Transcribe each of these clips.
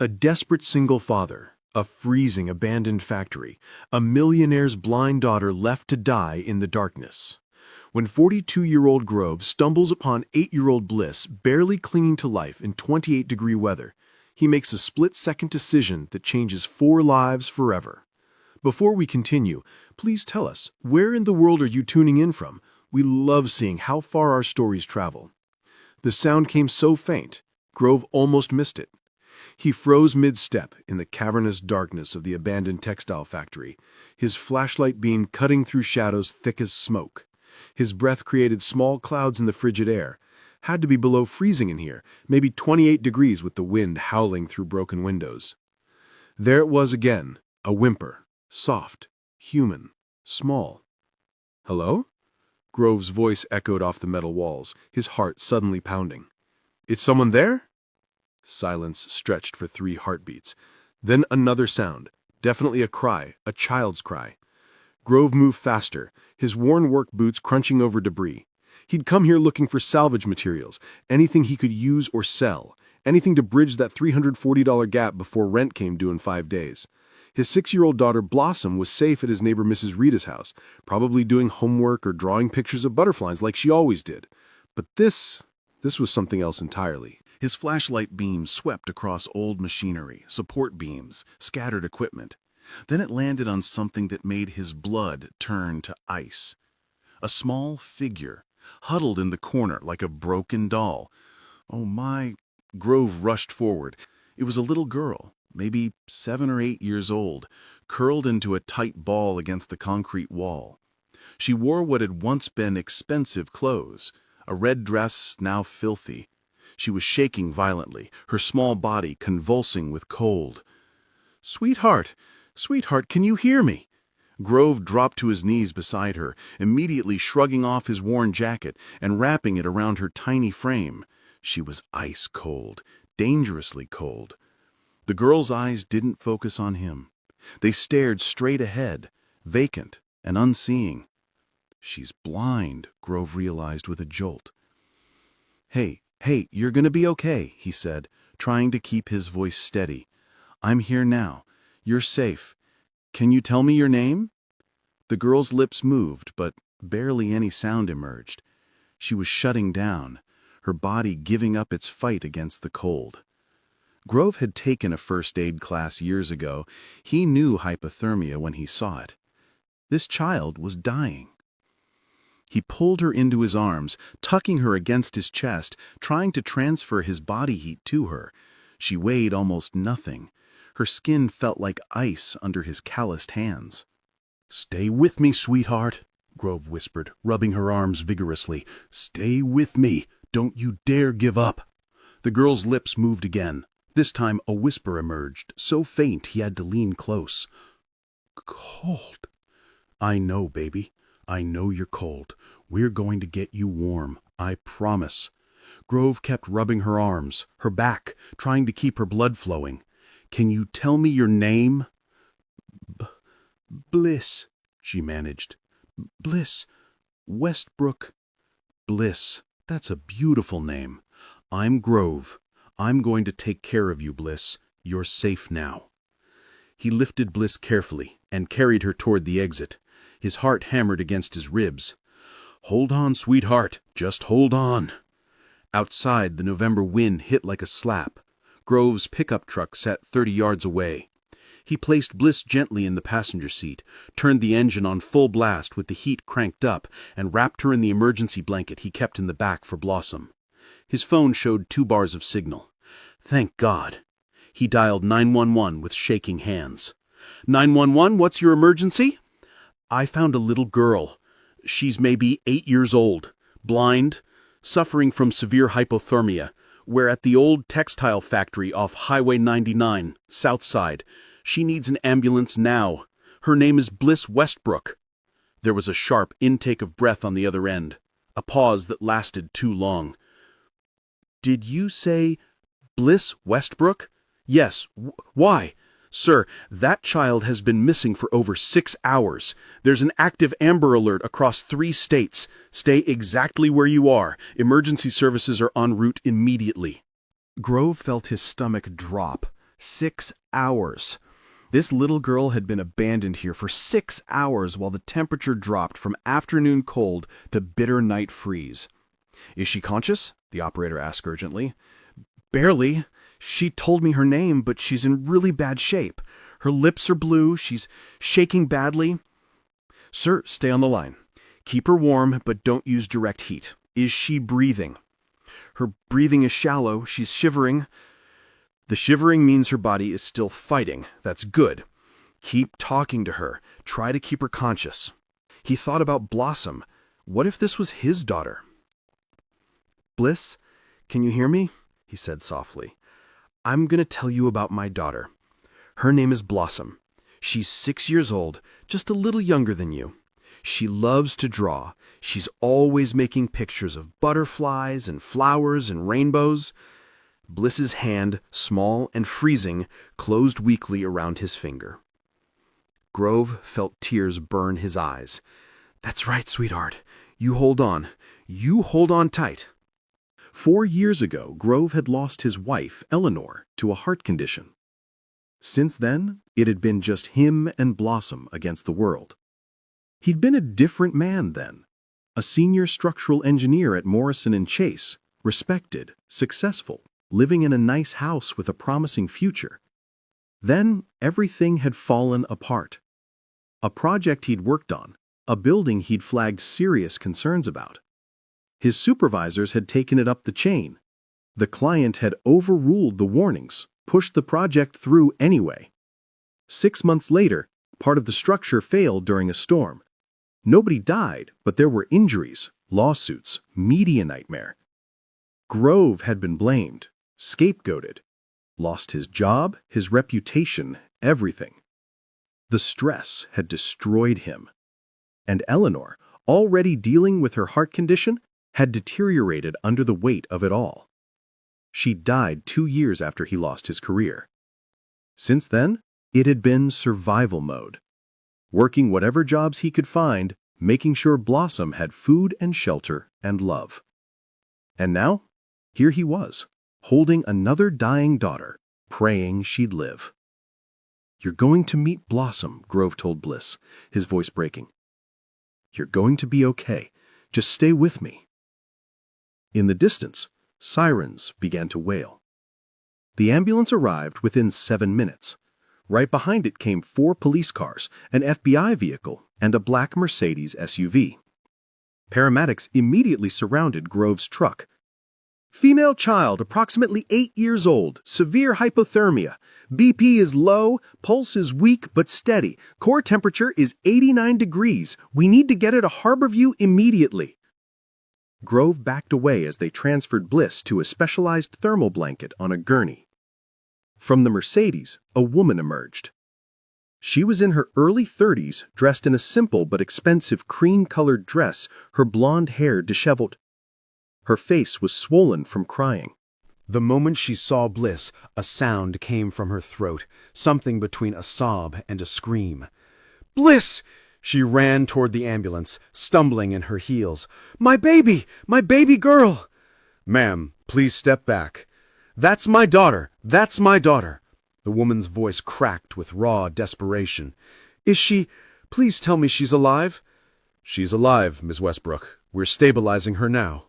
A desperate single father, a freezing abandoned factory, a millionaire's blind daughter left to die in the darkness. When 42-year-old Grove stumbles upon 8-year-old Bliss barely clinging to life in 28-degree weather, he makes a split-second decision that changes 4 lives forever. Before we continue, please tell us, where in the world are you tuning in from? We love seeing how far our stories travel. The sound came so faint, Grove almost missed it. He froze mid-step in the cavernous darkness of the abandoned textile factory, his flashlight beam cutting through shadows thick as smoke. His breath created small clouds in the frigid air. Had to be below freezing in here, maybe 28 degrees with the wind howling through broken windows. There it was again, a whimper, soft, human, small. "Hello?" Grove's voice echoed off the metal walls, his heart suddenly pounding. "Is someone there?" Silence stretched for 3 heartbeats. Then another sound, definitely a cry, a child's cry. Grove moved faster, his worn work boots crunching over debris. He'd come here looking for salvage materials, anything he could use or sell, anything to bridge that $340 gap before rent came due in 5 days. His 6-year-old daughter Blossom was safe at his neighbor Mrs. Rita's house, probably doing homework or drawing pictures of butterflies like she always did. But this was something else entirely. His flashlight beam swept across old machinery, support beams, scattered equipment. Then it landed on something that made his blood turn to ice. A small figure, huddled in the corner like a broken doll. "Oh my!" Grove rushed forward. It was a little girl, maybe 7 or 8 years old, curled into a tight ball against the concrete wall. She wore what had once been expensive clothes, a red dress now filthy. She was shaking violently, her small body convulsing with cold. "Sweetheart, sweetheart, can you hear me?" Grove dropped to his knees beside her, immediately shrugging off his worn jacket and wrapping it around her tiny frame. She was ice cold, dangerously cold. The girl's eyes didn't focus on him. They stared straight ahead, vacant and unseeing. "She's blind," Grove realized with a jolt. Hey, you're gonna be okay," he said, trying to keep his voice steady. "I'm here now. You're safe. Can you tell me your name?" The girl's lips moved, but barely any sound emerged. She was shutting down, her body giving up its fight against the cold. Grove had taken a first aid class years ago. He knew hypothermia when he saw it. This child was dying. He pulled her into his arms, tucking her against his chest, trying to transfer his body heat to her. She weighed almost nothing. Her skin felt like ice under his calloused hands. "Stay with me, sweetheart," Grove whispered, rubbing her arms vigorously. "Stay with me. Don't you dare give up." The girl's lips moved again. This time a whisper emerged, so faint he had to lean close. "Cold." "I know, baby. I know you're cold. We're going to get you warm, I promise." Grove kept rubbing her arms, her back, trying to keep her blood flowing. "Can you tell me your name?" Bliss," she managed. "Bliss. Westbrook." "Bliss. That's a beautiful name. I'm Grove. I'm going to take care of you, Bliss. You're safe now." He lifted Bliss carefully and carried her toward the exit. His heart hammered against his ribs. "Hold on, sweetheart. Just hold on." Outside, the November wind hit like a slap. Grove's pickup truck sat 30 yards away. He placed Bliss gently in the passenger seat, turned the engine on full blast with the heat cranked up, and wrapped her in the emergency blanket he kept in the back for Blossom. His phone showed 2 bars of signal. Thank God. He dialed 911 with shaking hands. "911, what's your emergency?" "I found a little girl. She's maybe 8 years old, blind, suffering from severe hypothermia. We're at the old textile factory off Highway 99, south side. She needs an ambulance now. Her name is Bliss Westbrook." There was a sharp intake of breath on the other end, a pause that lasted too long. "Did you say Bliss Westbrook?" "Yes. Why?" "Sir, that child has been missing for over 6 hours. There's an active Amber Alert across 3 states. Stay exactly where you are. Emergency services are en route immediately." Grove felt his stomach drop. 6 hours. This little girl had been abandoned here for 6 hours while the temperature dropped from afternoon cold to bitter night freeze. "Is she conscious?" the operator asked urgently. "Barely. She told me her name, but she's in really bad shape. Her lips are blue, she's shaking badly." "Sir, stay on the line. Keep her warm, but don't use direct heat. Is she breathing?" "Her breathing is shallow, she's shivering." "The shivering means her body is still fighting. That's good. Keep talking to her. Try to keep her conscious." He thought about Blossom. What if this was his daughter? "Bliss, can you hear me?" he said softly. "I'm going to tell you about my daughter. Her name is Blossom. She's 6 years old, just a little younger than you. She loves to draw. She's always making pictures of butterflies and flowers and rainbows." Bliss's hand, small and freezing, closed weakly around his finger. Grove felt tears burn his eyes. "That's right, sweetheart. You hold on. You hold on tight." 4 years ago, Grove had lost his wife, Eleanor, to a heart condition. Since then, it had been just him and Blossom against the world. He'd been a different man then, a senior structural engineer at Morrison & Chase, respected, successful, living in a nice house with a promising future. Then everything had fallen apart. A project he'd worked on, a building he'd flagged serious concerns about. His supervisors had taken it up the chain. The client had overruled the warnings, pushed the project through anyway. 6 months later, part of the structure failed during a storm. Nobody died, but there were injuries, lawsuits, media nightmare. Grove had been blamed, scapegoated, lost his job, his reputation, everything. The stress had destroyed him. And Eleanor, already dealing with her heart condition, had deteriorated under the weight of it all. She died 2 years after he lost his career. Since then, it had been survival mode. Working whatever jobs he could find, making sure Blossom had food and shelter and love. And now, here he was, holding another dying daughter, praying she'd live. "You're going to meet Blossom," Grove told Bliss, his voice breaking. "You're going to be okay. Just stay with me." In the distance, sirens began to wail. The ambulance arrived within 7 minutes. Right behind it came 4 police cars, an FBI vehicle, and a black Mercedes SUV. Paramedics immediately surrounded Grove's truck. "Female child, approximately 8 years old, severe hypothermia. BP is low, pulse is weak but steady. Core temperature is 89 degrees. We need to get her to Harborview immediately." Grove backed away as they transferred Bliss to a specialized thermal blanket on a gurney. From the Mercedes, a woman emerged. She was in her early 30s, dressed in a simple but expensive cream-colored dress, her blonde hair disheveled. Her face was swollen from crying. The moment she saw Bliss, a sound came from her throat, something between a sob and a scream. "Bliss!" She ran toward the ambulance, stumbling in her heels. My baby girl!" "Ma'am, please step back." That's my daughter! The woman's voice cracked with raw desperation. "Is she... Please tell me she's alive." "She's alive, Miss Westbrook. We're stabilizing her now."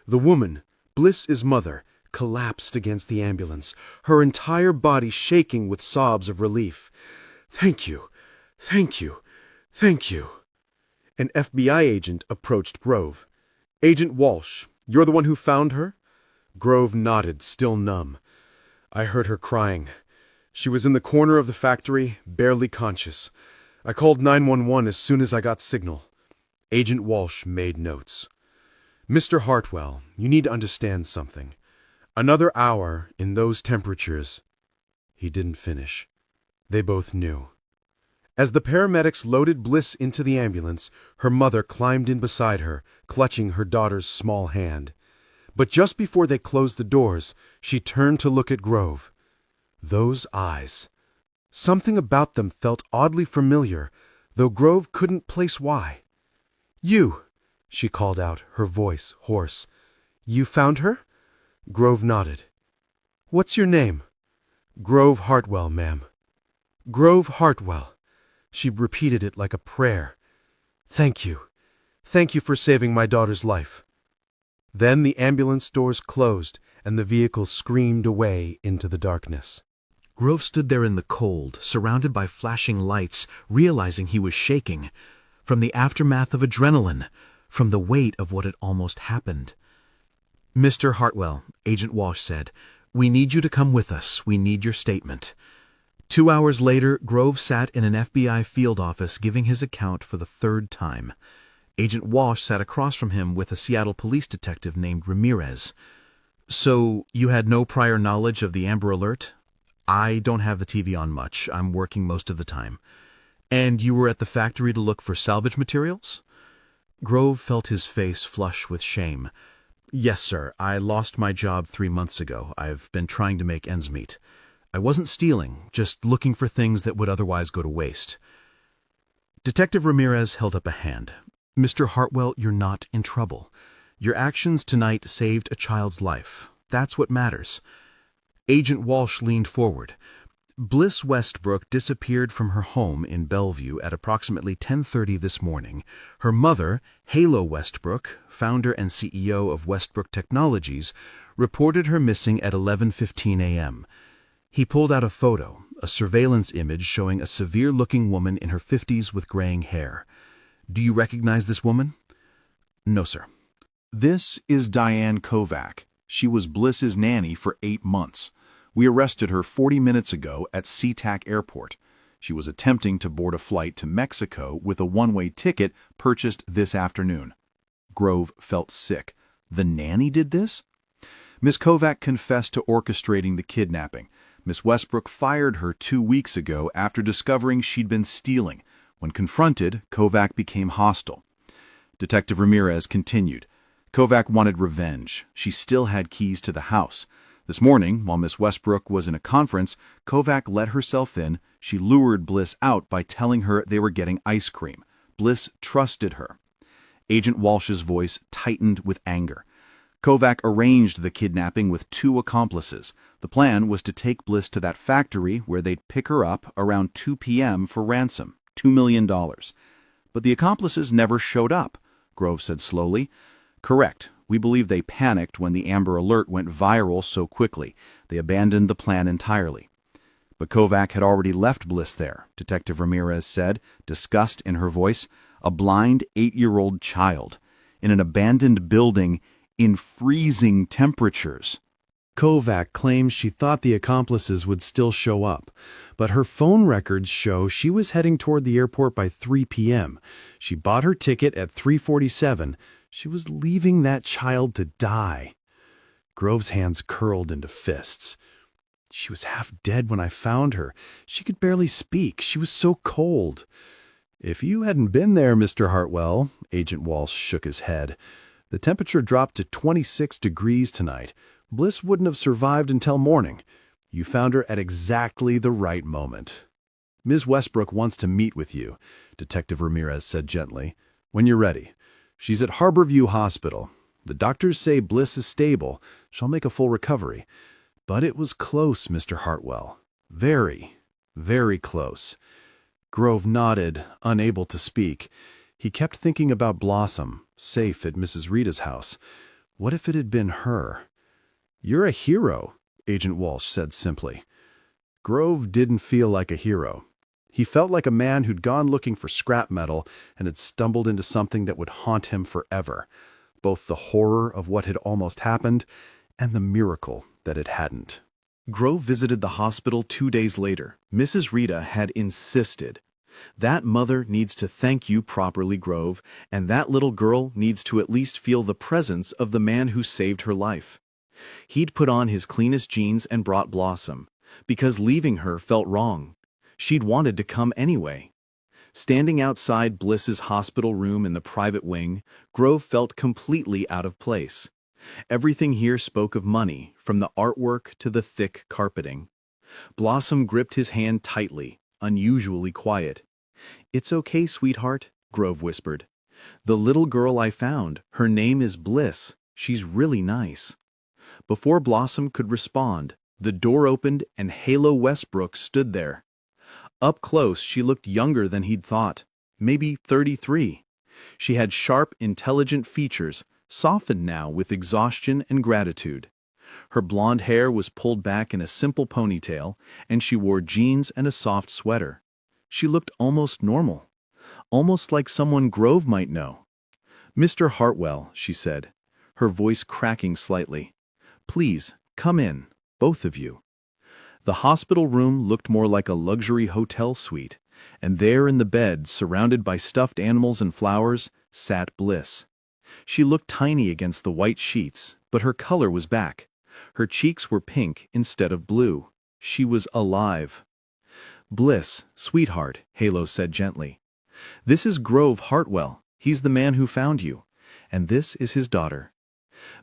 The woman, Bliss's mother, collapsed against the ambulance, her entire body shaking with sobs of relief. Thank you. An FBI agent approached Grove. "Agent Walsh, you're the one who found her?" Grove nodded, still numb. "I heard her crying. She was in the corner of the factory, barely conscious. I called 911 as soon as I got signal." Agent Walsh made notes. "Mr. Hartwell, you need to understand something. Another hour in those temperatures..." He didn't finish. They both knew. As the paramedics loaded Bliss into the ambulance, her mother climbed in beside her, clutching her daughter's small hand. But just before they closed the doors, she turned to look at Grove. Those eyes. Something about them felt oddly familiar, though Grove couldn't place why. "You," she called out, her voice hoarse. "You found her?" Grove nodded. "What's your name?" "Grove Hartwell, ma'am. Grove Hartwell." She repeated it like a prayer. "Thank you. Thank you for saving my daughter's life." Then the ambulance doors closed and the vehicle screamed away into the darkness. Grove stood there in the cold, surrounded by flashing lights, realizing he was shaking. From the aftermath of adrenaline, from the weight of what had almost happened. "Mr. Hartwell," Agent Walsh said, "we need you to come with us. We need your statement." 2 hours later, Grove sat in an FBI field office giving his account for the third time. Agent Walsh sat across from him with a Seattle police detective named Ramirez. "So, you had no prior knowledge of the Amber Alert?" "I don't have the TV on much. I'm working most of the time." "And you were at the factory to look for salvage materials?" Grove felt his face flush with shame. "Yes, sir. I lost my job 3 months ago. I've been trying to make ends meet. I wasn't stealing, just looking for things that would otherwise go to waste." Detective Ramirez held up a hand. "Mr. Hartwell, you're not in trouble. Your actions tonight saved a child's life. That's what matters." Agent Walsh leaned forward. "Bliss Westbrook disappeared from her home in Bellevue at approximately 10:30 this morning. Her mother, Halo Westbrook, founder and CEO of Westbrook Technologies, reported her missing at 11:15 a.m. He pulled out a photo, a surveillance image showing a severe-looking woman in her 50s with graying hair. "Do you recognize this woman?" "No, sir." "This is Diane Kovac. She was Bliss's nanny for 8 months. We arrested her 40 minutes ago at SeaTac Airport. She was attempting to board a flight to Mexico with a one-way ticket purchased this afternoon." Grove felt sick. The nanny did this? Miss Kovac confessed to orchestrating the kidnapping. Miss Westbrook fired her 2 weeks ago after discovering she'd been stealing. When confronted, Kovac became hostile. Detective Ramirez continued. Kovac wanted revenge. She still had keys to the house. This morning, while Miss Westbrook was in a conference, Kovac let herself in. She lured Bliss out by telling her they were getting ice cream. Bliss trusted her. Agent Walsh's voice tightened with anger. Kovac arranged the kidnapping with 2 accomplices. The plan was to take Bliss to that factory where they'd pick her up around 2 p.m. for ransom, $2 million. But the accomplices never showed up, Grove said slowly. "Correct. We believe they panicked when the Amber Alert went viral so quickly. They abandoned the plan entirely." "But Kovac had already left Bliss there," Detective Ramirez said, disgust in her voice. "A blind 8-year-old child. In an abandoned building in freezing temperatures." Kovac claims she thought the accomplices would still show up, but her phone records show she was heading toward the airport by 3 p.m. She bought her ticket at 3:47. She was leaving that child to die. Grove's hands curled into fists. "She was half dead when I found her. She could barely speak. She was so cold." "If you hadn't been there, Mr. Hartwell," Agent Walsh shook his head, "the temperature dropped to 26 degrees tonight. Bliss wouldn't have survived until morning. You found her at exactly the right moment." "Ms. Westbrook wants to meet with you," Detective Ramirez said gently. "When you're ready. She's at Harborview Hospital. The doctors say Bliss is stable. She'll make a full recovery. But it was close, Mr. Hartwell. Very, very close." Grove nodded, unable to speak. He kept thinking about Blossom, safe at Mrs. Rita's house. What if it had been her? "You're a hero," Agent Walsh said simply. Grove didn't feel like a hero. He felt like a man who'd gone looking for scrap metal and had stumbled into something that would haunt him forever. Both the horror of what had almost happened and the miracle that it hadn't. Grove visited the hospital 2 days later. Mrs. Rita had insisted. "That mother needs to thank you properly, Grove, and that little girl needs to at least feel the presence of the man who saved her life." He'd put on his cleanest jeans and brought Blossom, because leaving her felt wrong. She'd wanted to come anyway. Standing outside Bliss's hospital room in the private wing, Grove felt completely out of place. Everything here spoke of money, from the artwork to the thick carpeting. Blossom gripped his hand tightly, unusually quiet. "It's okay, sweetheart," Grove whispered. "The little girl I found, her name is Bliss. She's really nice." Before Blossom could respond, The door opened and Halo Westbrook stood there. Up close, she looked younger than he'd thought, maybe 33. She had sharp, intelligent features, softened now with exhaustion and gratitude. Her blonde hair was pulled back in a simple ponytail, and she wore jeans and a soft sweater. She looked almost normal, almost like someone Grove might know. "Mr. Hartwell," she said, her voice cracking slightly. "Please, come in, both of you." The hospital room looked more like a luxury hotel suite, and there in the bed, surrounded by stuffed animals and flowers, sat Bliss. She looked tiny against the white sheets, but her color was back. Her cheeks were pink instead of blue. She was alive. "Bliss, sweetheart," Halo said gently. "This is Grove Hartwell. He's the man who found you. And this is his daughter."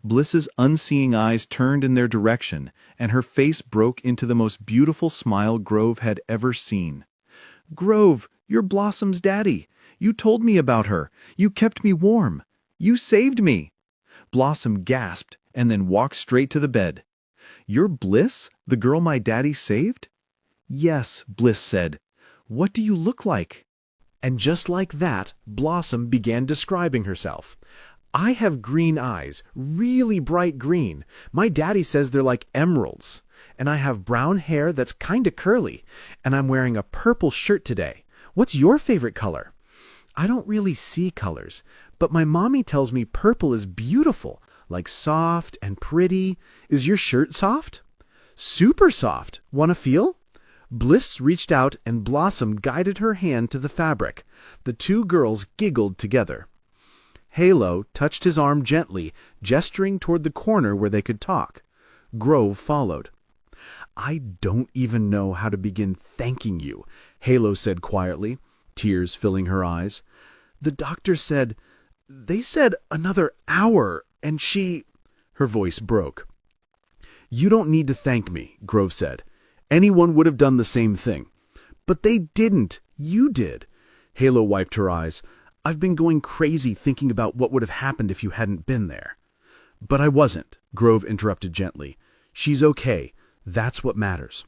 Bliss's unseeing eyes turned in their direction, and her face broke into the most beautiful smile Grove had ever seen. "Grove, you're Blossom's daddy. You told me about her. You kept me warm. You saved me." Blossom gasped and then walked straight to the bed. "You're Bliss, the girl my daddy saved?" "Yes," Bliss said. "What do you look like?" And just like that, Blossom began describing herself. "I have green eyes, really bright green. My daddy says they're like emeralds. And I have brown hair that's kinda curly. And I'm wearing a purple shirt today. What's your favorite color?" "I don't really see colors, but my mommy tells me purple is beautiful, like soft and pretty. Is your shirt soft?" "Super soft. Wanna feel?" Bliss reached out and Blossom guided her hand to the fabric. The two girls giggled together. Halo touched his arm gently, gesturing toward the corner where they could talk. Grove followed. "I don't even know how to begin thanking you," Halo said quietly, tears filling her eyes. "The doctor said, they said another hour, and she—" Her voice broke. "You don't need to thank me," Grove said. "Anyone would have done the same thing." "But they didn't. You did." Halo wiped her eyes. "I've been going crazy thinking about what would have happened if you hadn't been there." "But I wasn't," Grove interrupted gently. "She's okay. That's what matters."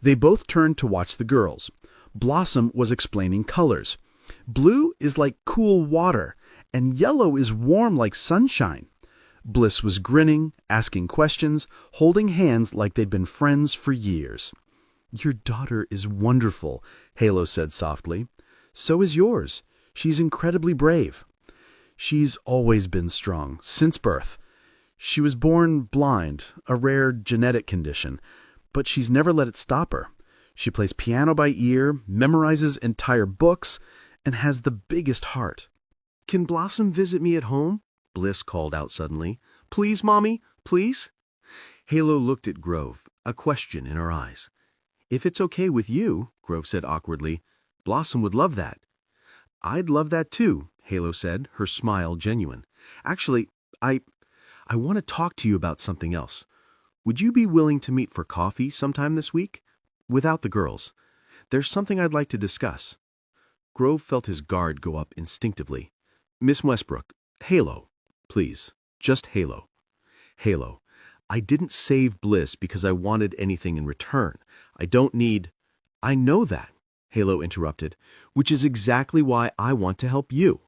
They both turned to watch the girls. Blossom was explaining colors. "Blue is like cool water, and yellow is warm like sunshine." Bliss was grinning, asking questions, holding hands like they'd been friends for years. "Your daughter is wonderful," Halo said softly. "So is yours. She's incredibly brave." "She's always been strong, since birth. She was born blind, a rare genetic condition, but she's never let it stop her. She plays piano by ear, memorizes entire books, and has the biggest heart." "Can Blossom visit me at home?" Bliss called out suddenly. "Please, Mommy, please?" Halo looked at Grove, a question in her eyes. "If it's okay with you," Grove said awkwardly, "Blossom would love that." "I'd love that too," Halo said, her smile genuine. "Actually, I want to talk to you about something else. Would you be willing to meet for coffee sometime this week? Without the girls. There's something I'd like to discuss." Grove felt his guard go up instinctively. "Miss Westbrook, Halo, please, just Halo. Halo, I didn't save Bliss because I wanted anything in return. I don't need—" "I know that," Halo interrupted, "which is exactly why I want to help you.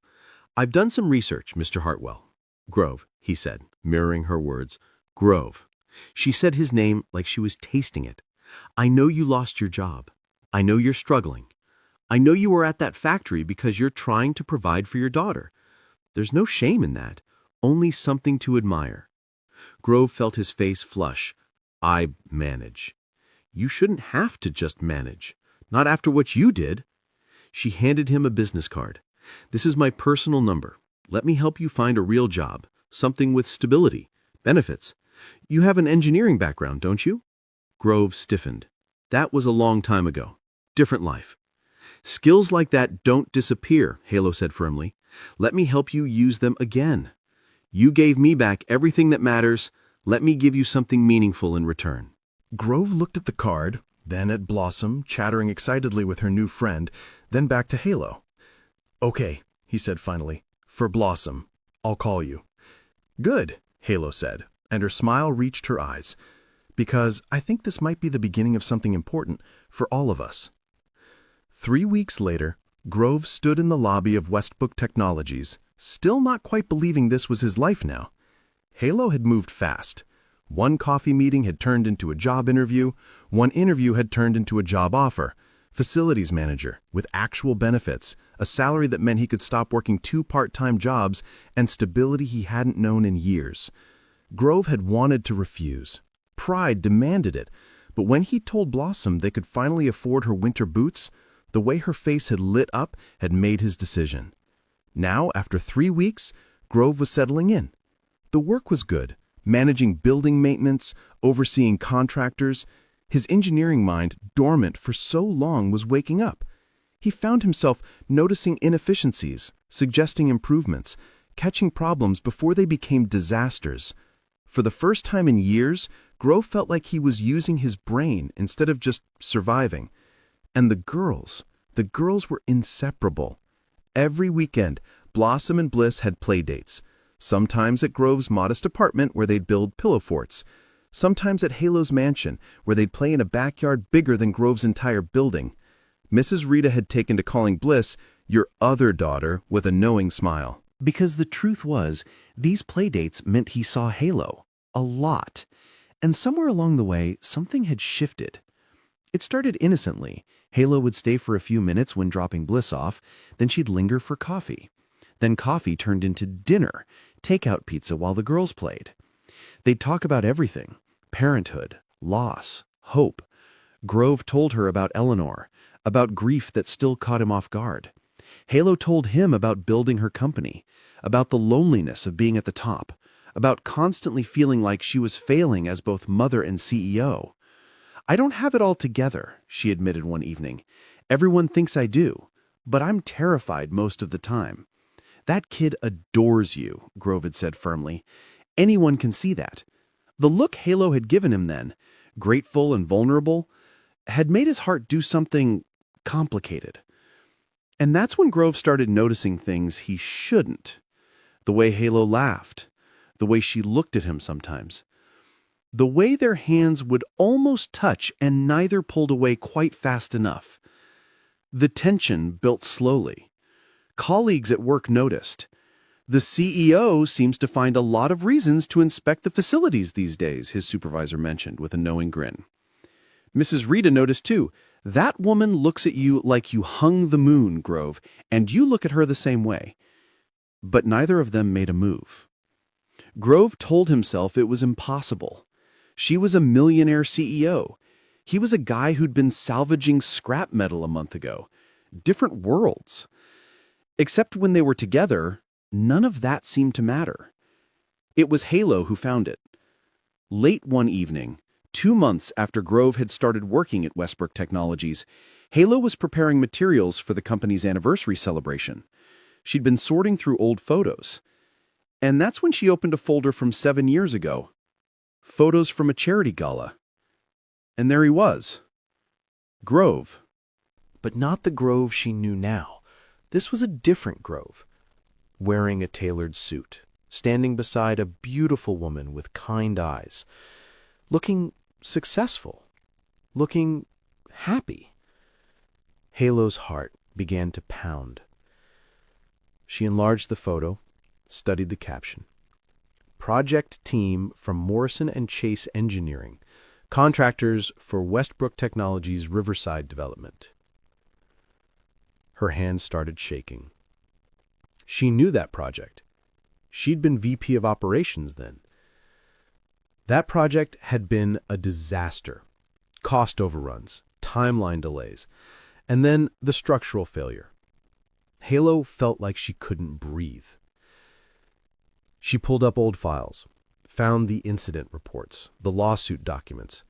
I've done some research, Mr. Hartwell." "Grove," he said, mirroring her words. "Grove." She said his name like she was tasting it. "I know you lost your job. I know you're struggling. I know you were at that factory because you're trying to provide for your daughter. There's no shame in that, only something to admire." Grove felt his face flush. "I manage." "You shouldn't have to just manage. Not after what you did." She handed him a business card. "This is my personal number. Let me help you find a real job, something with stability, benefits. You have an engineering background, don't you?" Grove stiffened. "That was a long time ago. Different life." "Skills like that don't disappear," Halo said firmly. "Let me help you use them again. You gave me back everything that matters. Let me give you something meaningful in return." Grove looked at the card, then at Blossom, chattering excitedly with her new friend, then back to Halo. "Okay," he said finally, "for Blossom. I'll call you." "Good," Halo said, and her smile reached her eyes. because I think this might be the beginning of something important for all of us. 3 weeks later, Grove stood in the lobby of Westbrook Technologies, still not quite believing this was his life now. Halo had moved fast. One coffee meeting had turned into a job interview, one interview had turned into a job offer. Facilities manager, with actual benefits, a salary that meant he could stop working 2 part-time jobs, and stability he hadn't known in years. Grove had wanted to refuse. Pride demanded it, but when he told Blossom they could finally afford her winter boots, the way her face had lit up had made his decision. Now, after 3 weeks, Grove was settling in. The work was good, managing building maintenance, overseeing contractors. His engineering mind, dormant for so long, was waking up. He found himself noticing inefficiencies, suggesting improvements, catching problems before they became disasters. For the first time in years, Grove felt like he was using his brain instead of just surviving. And the girls were inseparable. Every weekend, Blossom and Bliss had play dates. Sometimes at Grove's modest apartment where they'd build pillow forts. Sometimes at Halo's mansion where they'd play in a backyard bigger than Grove's entire building. Mrs. Rita had taken to calling Bliss "your other daughter" with a knowing smile. Because the truth was, these play dates meant he saw Halo. A lot. And somewhere along the way, something had shifted. It started innocently. Halo would stay for a few minutes when dropping Bliss off, then she'd linger for coffee. Then coffee turned into dinner, takeout pizza while the girls played. They'd talk about everything: parenthood, loss, hope. Grove told her about Eleanor, about grief that still caught him off guard. Halo told him about building her company, about the loneliness of being at the top, about constantly feeling like she was failing as both mother and CEO. "I don't have it all together," she admitted one evening. "Everyone thinks I do, but I'm terrified most of the time." "That kid adores you," Grove had said firmly. "Anyone can see that." The look Halo had given him then, grateful and vulnerable, had made his heart do something complicated. And that's when Grove started noticing things he shouldn't. The way Halo laughed, the way she looked at him sometimes, the way their hands would almost touch and neither pulled away quite fast enough. The tension built slowly. Colleagues at work noticed. "The CEO seems to find a lot of reasons to inspect the facilities these days," his supervisor mentioned with a knowing grin. Mrs. Rita noticed too. "That woman looks at you like you hung the moon, Grove, and you look at her the same way." But neither of them made a move. Grove told himself it was impossible. She was a millionaire CEO. He was a guy who'd been salvaging scrap metal a month ago. Different worlds. Except when they were together, none of that seemed to matter. It was Halo who found it. Late one evening, 2 months after Grove had started working at Westbrook Technologies, Halo was preparing materials for the company's anniversary celebration. She'd been sorting through old photos. And that's when she opened a folder from 7 years ago. Photos from a charity gala. And there he was. Grove. But not the Grove she knew now. This was a different Grove. Wearing a tailored suit, standing beside a beautiful woman with kind eyes, looking successful, looking happy. Halo's heart began to pound. She enlarged the photo, studied the caption. "Project team from Morrison & Chase Engineering, contractors for Westbrook Technologies Riverside Development." Her hands started shaking. She knew that project. She'd been VP of operations then. That project had been a disaster. Cost overruns, timeline delays, and then the structural failure. Halo felt like she couldn't breathe. She pulled up old files, found the incident reports, the lawsuit documents,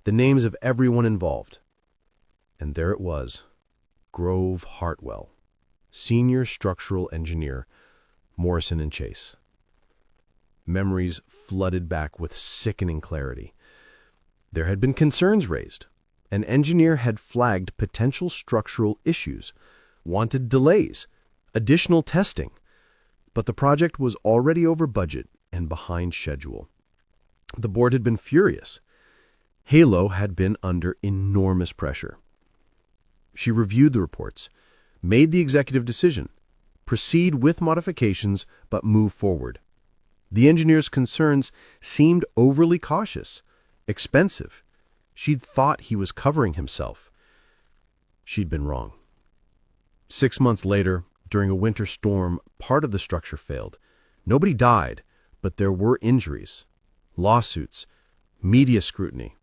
the names of everyone involved. And there it was, Grove Hartwell, Senior Structural Engineer, Morrison & Chase. Memories flooded back with sickening clarity. There had been concerns raised. An engineer had flagged potential structural issues, wanted delays, additional testing. But the project was already over budget and behind schedule. The board had been furious. Halo had been under enormous pressure. She reviewed the reports, made the executive decision, proceed with modifications, but move forward. The engineer's concerns seemed overly cautious, expensive. She'd thought he was covering himself. She'd been wrong. 6 months later, during a winter storm, part of the structure failed. Nobody died, but there were injuries, lawsuits, media scrutiny.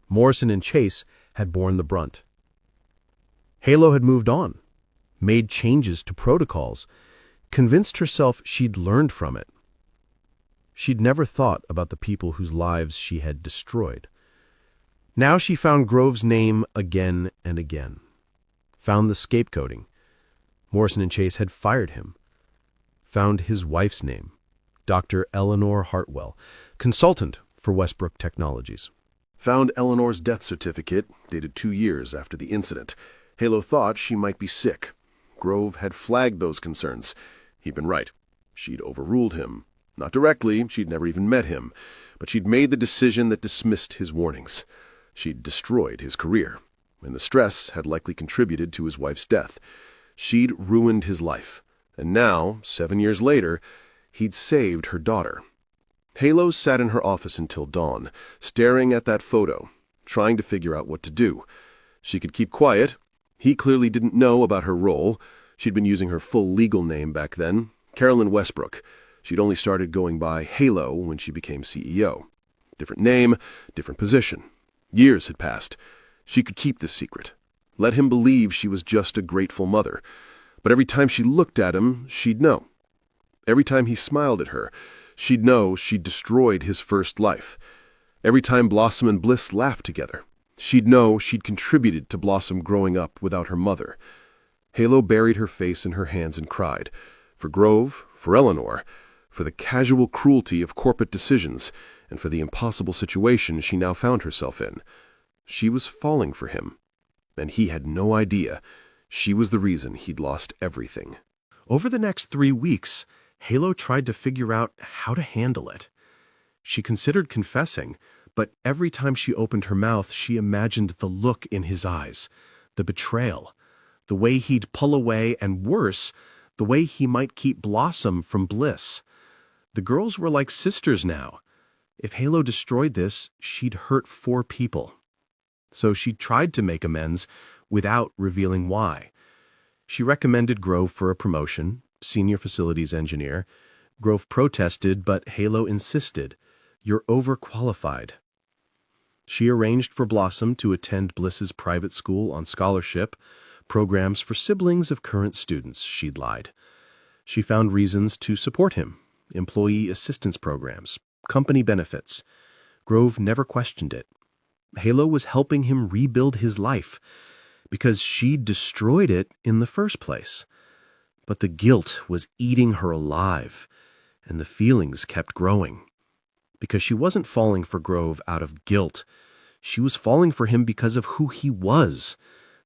Morrison and Chase had borne the brunt. Halo had moved on, made changes to protocols, convinced herself she'd learned from it. She'd never thought about the people whose lives she had destroyed. Now she found Grove's name again and again. Found the scapegoating. Morrison and Chase had fired him. Found his wife's name, Dr. Eleanor Hartwell, consultant for Westbrook Technologies. Found Eleanor's death certificate, dated 2 years after the incident. Halo thought she might be sick. Grove had flagged those concerns. He'd been right. She'd overruled him. Not directly, she'd never even met him, but she'd made the decision that dismissed his warnings. She'd destroyed his career, and the stress had likely contributed to his wife's death. She'd ruined his life, and now, 7 years later, he'd saved her daughter. Halo sat in her office until dawn, staring at that photo, trying to figure out what to do. She could keep quiet. He clearly didn't know about her role. She'd been using her full legal name back then, Carolyn Westbrook. She'd only started going by Halo when she became CEO. Different name, different position. Years had passed. She could keep this secret. Let him believe she was just a grateful mother. But every time she looked at him, she'd know. Every time he smiled at her, she'd know she'd destroyed his first life. Every time Blossom and Bliss laughed together, she'd know she'd contributed to Blossom growing up without her mother. Halo buried her face in her hands and cried. For Grove, for Eleanor, for the casual cruelty of corporate decisions, and for the impossible situation she now found herself in. She was falling for him, and he had no idea. She was the reason he'd lost everything. Over the next 3 weeks, Halo tried to figure out how to handle it. She considered confessing, but every time she opened her mouth, she imagined the look in his eyes, the betrayal, the way he'd pull away, and worse, the way he might keep Blossom from Bliss. The girls were like sisters now. If Halo destroyed this, she'd hurt 4 people. So she tried to make amends without revealing why. She recommended Grove for a promotion, senior facilities engineer. Grove protested, but Halo insisted. You're overqualified. She arranged for Blossom to attend Bliss's private school on scholarship, programs for siblings of current students, she'd lied. She found reasons to support him, employee assistance programs, company benefits. Grove never questioned it. Halo was helping him rebuild his life because she'd destroyed it in the first place. But the guilt was eating her alive, and the feelings kept growing. Because she wasn't falling for Grove out of guilt. She was falling for him because of who he was.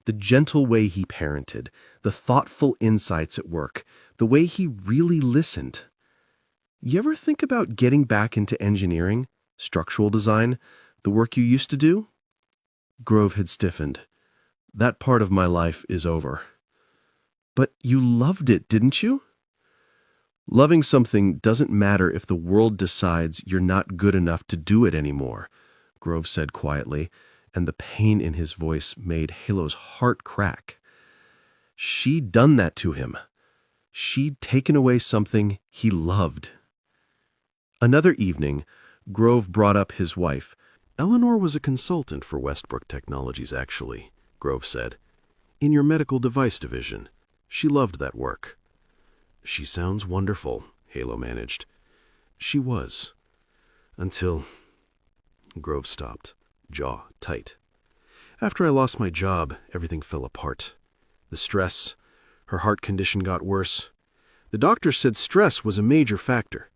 The gentle way he parented, the thoughtful insights at work, the way he really listened. You ever think about getting back into engineering, structural design, the work you used to do? Grove had stiffened. That part of my life is over. But you loved it, didn't you? Loving something doesn't matter if the world decides you're not good enough to do it anymore, Grove said quietly, and the pain in his voice made Halo's heart crack. She'd done that to him. She'd taken away something he loved. Another evening, Grove brought up his wife. Eleanor was a consultant for Westbrook Technologies, actually, Grove said. In your medical device division. She loved that work. She sounds wonderful, Halo managed. She was. Until... Grove stopped, jaw tight. After I lost my job, everything fell apart. The stress, her heart condition got worse. The doctor said stress was a major factor.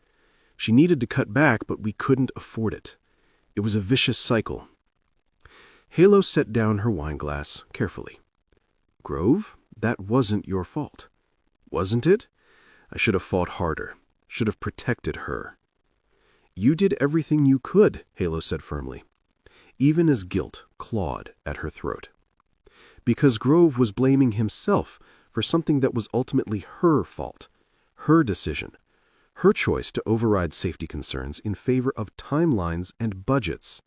She needed to cut back, but we couldn't afford it. It was a vicious cycle. Halo set down her wine glass carefully. Grove, that wasn't your fault. Wasn't it? I should have fought harder, should have protected her. You did everything you could, Halo said firmly. even as guilt clawed at her throat. Because Grove was blaming himself for something that was ultimately her fault, her decision, her choice to override safety concerns in favor of timelines and budgets.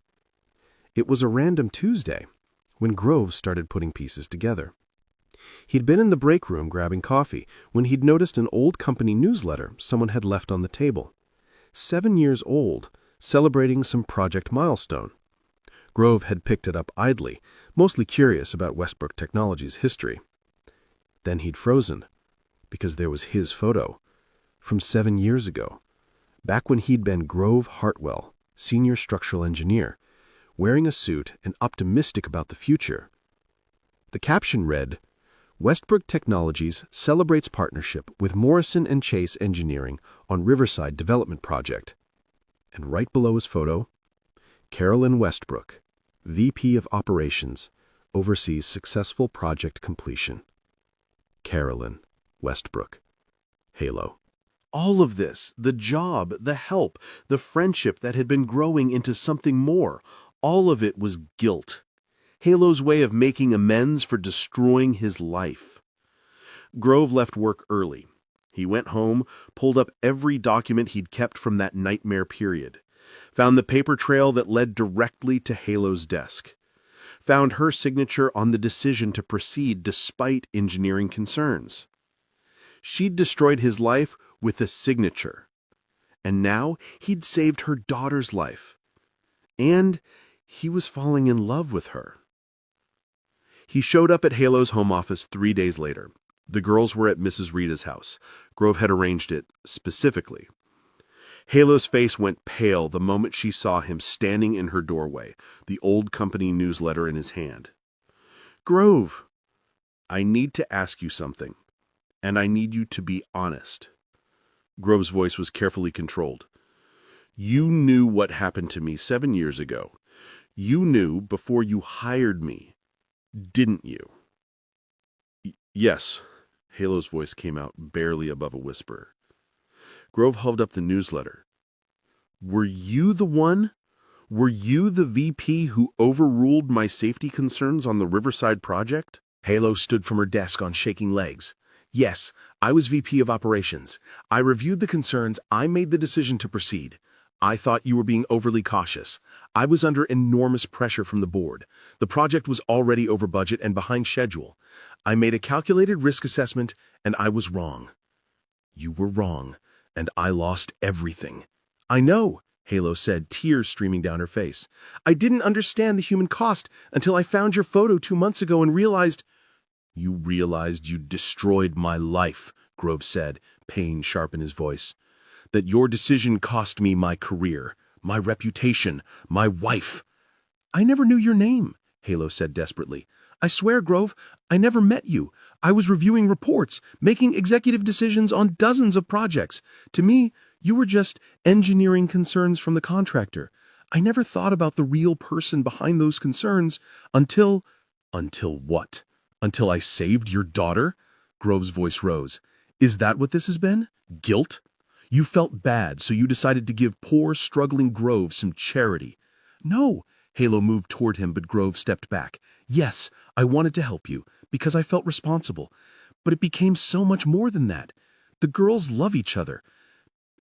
It was a random Tuesday when Grove started putting pieces together. He'd been in the break room grabbing coffee when he'd noticed an old company newsletter someone had left on the table. 7 years old, celebrating some project milestone. Grove had picked it up idly, mostly curious about Westbrook Technology's history. Then he'd frozen, because there was his photo, from 7 years ago, back when he'd been Grove Hartwell, senior structural engineer, wearing a suit and optimistic about the future. The caption read, "Westbrook Technologies celebrates partnership with Morrison & Chase Engineering on Riverside Development Project." And right below his photo, Carolyn Westbrook, VP of Operations, oversees successful project completion. Carolyn Westbrook. Halo. All of this, the job, the help, the friendship that had been growing into something more, all of it was guilt. Halo's way of making amends for destroying his life. Grove left work early. He went home, pulled up every document he'd kept from that nightmare period, found the paper trail that led directly to Halo's desk, found her signature on the decision to proceed despite engineering concerns. She'd destroyed his life with a signature, and now he'd saved her daughter's life. And he was falling in love with her. He showed up at Halo's home office 3 days later. The girls were at Mrs. Rita's house. Grove had arranged it specifically. Halo's face went pale the moment she saw him standing in her doorway, the old company newsletter in his hand. "Grove, I need to ask you something, and I need you to be honest." Grove's voice was carefully controlled. "You knew what happened to me 7 years ago. You knew before you hired me, didn't you?" "Yes." Halo's voice came out barely above a whisper. Grove held up the newsletter. "Were you the one? Were you the VP who overruled my safety concerns on the Riverside project?" Halo stood from her desk on shaking legs. "Yes, I was VP of Operations. I reviewed the concerns. I made the decision to proceed. I thought you were being overly cautious. I was under enormous pressure from the board. The project was already over budget and behind schedule. I made a calculated risk assessment, and I was wrong." "You were wrong, and I lost everything." "I know," Halo said, tears streaming down her face. "I didn't understand the human cost until I found your photo 2 months ago and realized—" "You realized you destroyed my life," Grove said, pain sharp in his voice. "That your decision cost me my career, my reputation, my wife." "I never knew your name," Halo said desperately. "I swear, Grove, I never met you. I was reviewing reports, making executive decisions on dozens of projects. To me, you were just engineering concerns from the contractor. I never thought about the real person behind those concerns until—" "Until what? Until I saved your daughter?" Grove's voice rose. "Is that what this has been? Guilt? You felt bad, so you decided to give poor, struggling Grove some charity." "No." Halo moved toward him, but Grove stepped back. "Yes, I wanted to help you, because I felt responsible. But it became so much more than that. The girls love each other.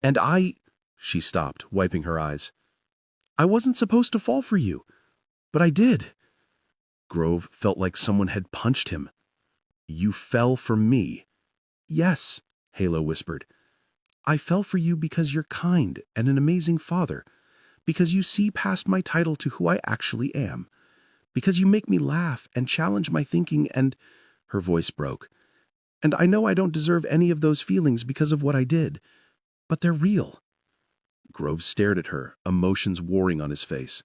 And I—" She stopped, wiping her eyes. "I wasn't supposed to fall for you, but I did." Grove felt like someone had punched him. "You fell for me." "Yes," Halo whispered. "I fell for you because you're kind and an amazing father, because you see past my title to who I actually am, because you make me laugh and challenge my thinking and—" Her voice broke. "And I know I don't deserve any of those feelings because of what I did, but they're real." Grove stared at her, emotions warring on his face.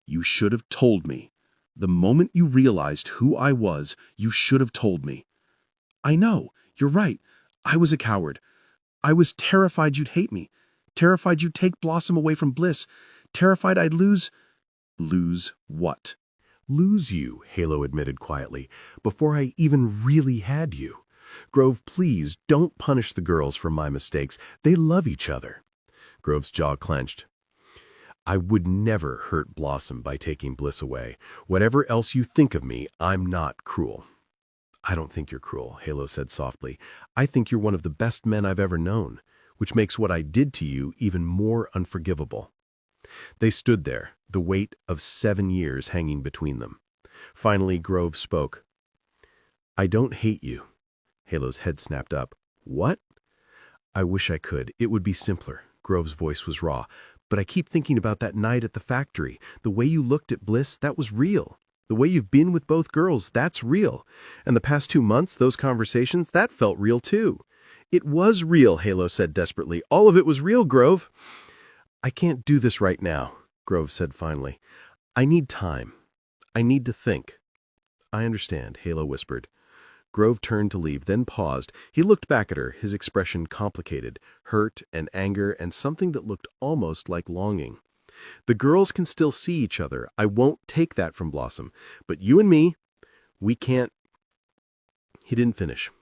"You should have told me. The moment you realized who I was, you should have told me." "I know, you're right. I was a coward. I was terrified you'd hate me, terrified you'd take Blossom away from Bliss, terrified I'd lose—" "Lose what?" "Lose you," Halo admitted quietly, "before I even really had you. Grove, please don't punish the girls for my mistakes. They love each other." Grove's jaw clenched. I would never hurt Blossom by taking Bliss away. Whatever else you think of me, I'm not cruel. I don't think you're cruel, Halo said softly. I think you're one of the best men I've ever known, which makes what I did to you even more unforgivable. They stood there, the weight of 7 years hanging between them. Finally, Grove spoke. I don't hate you. Halo's head snapped up. What? I wish I could. It would be simpler. Grove's voice was raw. But I keep thinking about that night at the factory. The way you looked at Bliss, that was real. The way you've been with both girls, that's real. And the past 2 months, those conversations, that felt real too. It was real, Halo said desperately. All of it was real, Grove. I can't do this right now, Grove said finally. I need time. I need to think. I understand, Halo whispered. Grove turned to leave, then paused. He looked back at her, his expression complicated, hurt and anger and something that looked almost like longing. The girls can still see each other. I won't take that from Blossom. But you and me, we can't... He didn't finish.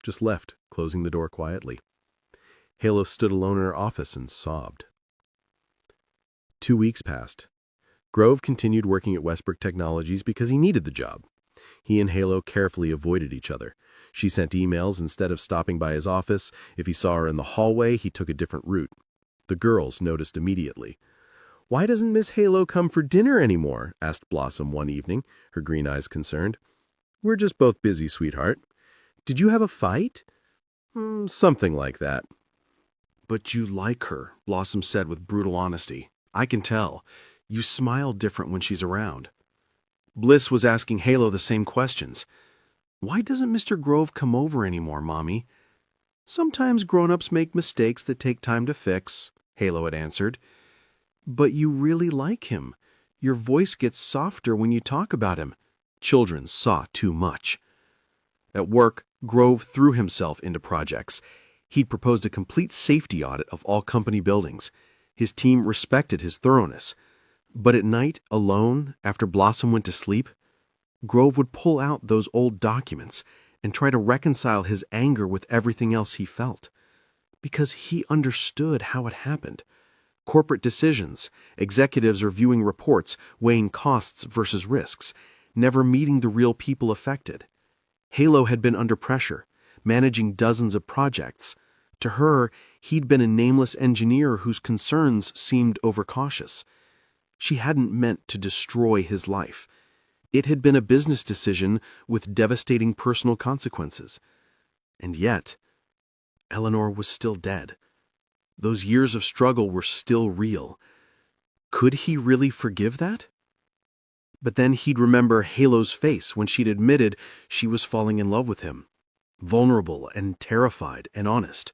Just left, closing the door quietly. Halo stood alone in her office and sobbed. 2 weeks passed. Grove continued working at Westbrook Technologies because he needed the job. He and Halo carefully avoided each other. She sent emails instead of stopping by his office. If he saw her in the hallway, he took a different route. The girls noticed immediately. Why doesn't Miss Halo come for dinner anymore? Asked Blossom one evening, her green eyes concerned. We're just both busy, sweetheart. Did you have a fight? Something like that. But you like her, Blossom said with brutal honesty. I can tell. You smile different when she's around. Bliss was asking Halo the same questions. Why doesn't Mr. Grove come over anymore, Mommy? Sometimes grown-ups make mistakes that take time to fix, Halo had answered. But you really like him. Your voice gets softer when you talk about him. Children saw too much. At work, Grove threw himself into projects. He'd proposed a complete safety audit of all company buildings. His team respected his thoroughness. But at night, alone, after Blossom went to sleep, Grove would pull out those old documents and try to reconcile his anger with everything else he felt. Because he understood how it happened. Corporate decisions, executives reviewing reports, weighing costs versus risks, never meeting the real people affected. Halo had been under pressure, managing dozens of projects. To her, he'd been a nameless engineer whose concerns seemed overcautious. She hadn't meant to destroy his life. It had been a business decision with devastating personal consequences. And yet, Eleanor was still dead. Those years of struggle were still real. Could he really forgive that? But then he'd remember Halo's face when she'd admitted she was falling in love with him. Vulnerable and terrified and honest.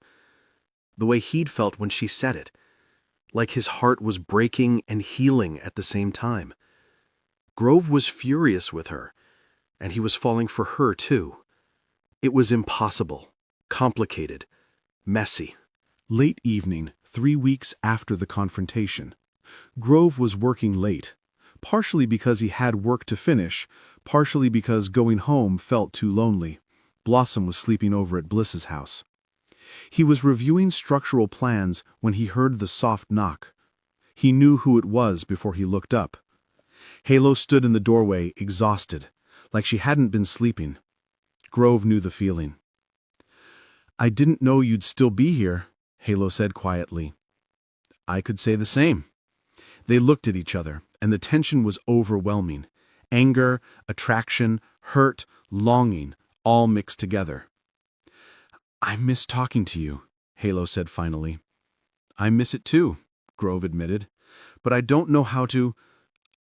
The way he'd felt when she said it. Like his heart was breaking and healing at the same time. Grove was furious with her, and he was falling for her too. It was impossible, complicated, messy. Late evening, 3 weeks after the confrontation. Grove was working late, partially because he had work to finish, partially because going home felt too lonely. Blossom was sleeping over at Bliss's house. He was reviewing structural plans when he heard the soft knock. He knew who it was before he looked up. Halo stood in the doorway, exhausted, like she hadn't been sleeping. Grove knew the feeling. I didn't know you'd still be here, Halo said quietly. I could say the same. They looked at each other, and the tension was overwhelming. Anger, attraction, hurt, longing, all mixed together. I miss talking to you, Halo said finally. I miss it too, Grove admitted. But I don't know how to...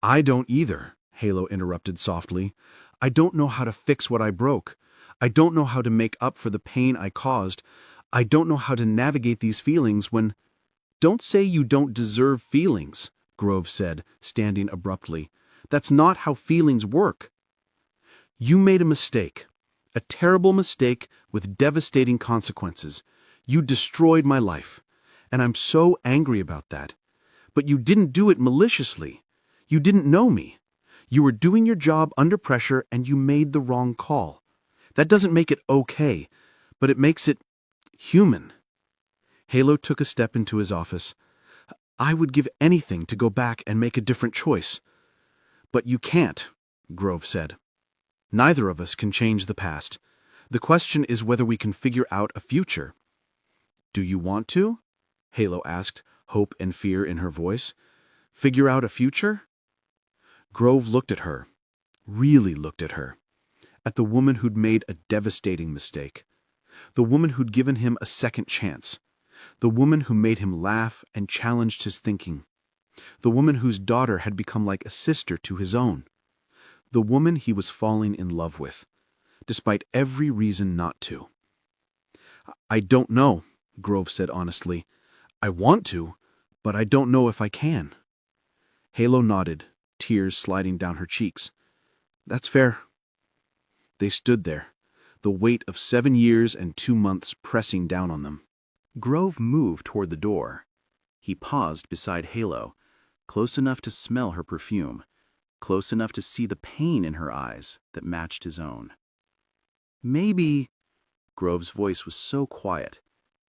I don't either, Halo interrupted softly. I don't know how to fix what I broke. I don't know how to make up for the pain I caused. I don't know how to navigate these feelings when... Don't say you don't deserve feelings, Grove said, standing abruptly. That's not how feelings work. You made a mistake. A terrible mistake with devastating consequences. You destroyed my life. And I'm so angry about that. But you didn't do it maliciously. You didn't know me. You were doing your job under pressure and you made the wrong call. That doesn't make it okay, but it makes it human. Halo took a step into his office. I would give anything to go back and make a different choice. But you can't, Grove said. Neither of us can change the past. The question is whether we can figure out a future. Do you want to? Halo asked, hope and fear in her voice. Figure out a future? Grove looked at her, really looked at her, at the woman who'd made a devastating mistake, the woman who'd given him a second chance, the woman who made him laugh and challenged his thinking, the woman whose daughter had become like a sister to his own, the woman he was falling in love with, despite every reason not to. I don't know, Grove said honestly. I want to, but I don't know if I can. Halo nodded, tears sliding down her cheeks. That's fair. They stood there, the weight of 7 years and 2 months pressing down on them. Grove moved toward the door. He paused beside Halo, close enough to smell her perfume, close enough to see the pain in her eyes that matched his own. Maybe, Grove's voice was so quiet,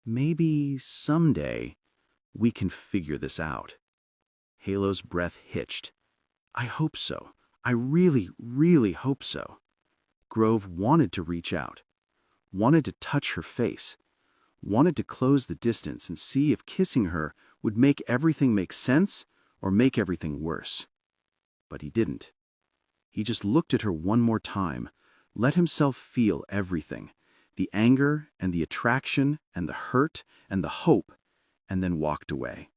maybe someday we can figure this out. Halo's breath hitched. I hope so. I really, really hope so. Grove wanted to reach out, wanted to touch her face, wanted to close the distance and see if kissing her would make everything make sense or make everything worse. But he didn't. He just looked at her one more time, let himself feel everything, the anger and the attraction and the hurt and the hope, and then walked away.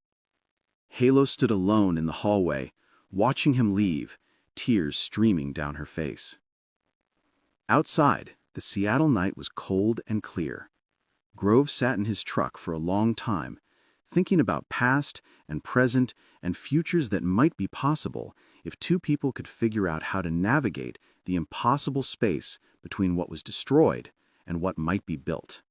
Halo stood alone in the hallway, watching him leave, tears streaming down her face. Outside, the Seattle night was cold and clear. Grove sat in his truck for a long time, thinking about past and present and futures that might be possible if two people could figure out how to navigate the impossible space between what was destroyed and what might be built.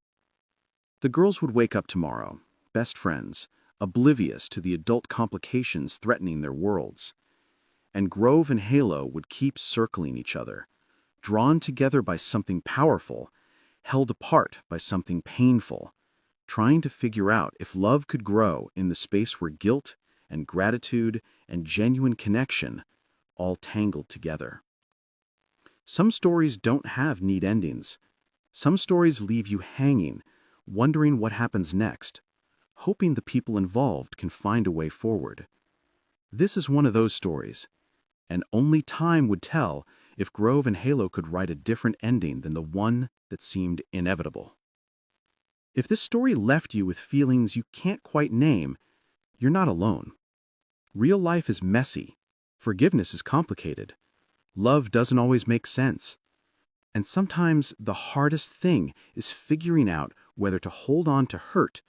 The girls would wake up tomorrow, best friends, oblivious to the adult complications threatening their worlds. And Grove and Halo would keep circling each other, drawn together by something powerful, held apart by something painful, trying to figure out if love could grow in the space where guilt and gratitude and genuine connection all tangled together. Some stories don't have neat endings. Some stories leave you hanging, wondering what happens next, hoping the people involved can find a way forward. This is one of those stories, and only time would tell if Grove and Halo could write a different ending than the one that seemed inevitable. If this story left you with feelings you can't quite name, you're not alone. Real life is messy. Forgiveness is complicated. Love doesn't always make sense. And sometimes the hardest thing is figuring out whether to hold on to hurt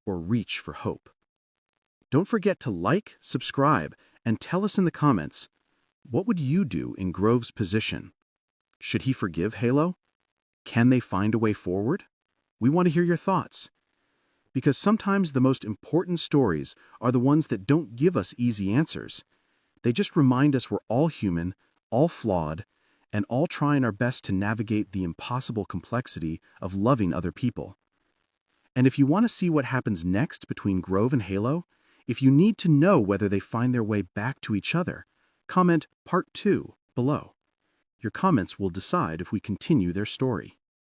or reach for hope. Don't forget to like, subscribe, and tell us in the comments, what would you do in Grove's position? Should he forgive Halo? Can they find a way forward? We want to hear your thoughts. Because sometimes the most important stories are the ones that don't give us easy answers. They just remind us we're all human, all flawed, and all trying our best to navigate the impossible complexity of loving other people. And if you want to see what happens next between Grove and Halo, if you need to know whether they find their way back to each other, comment Part 2 below. Your comments will decide if we continue their story.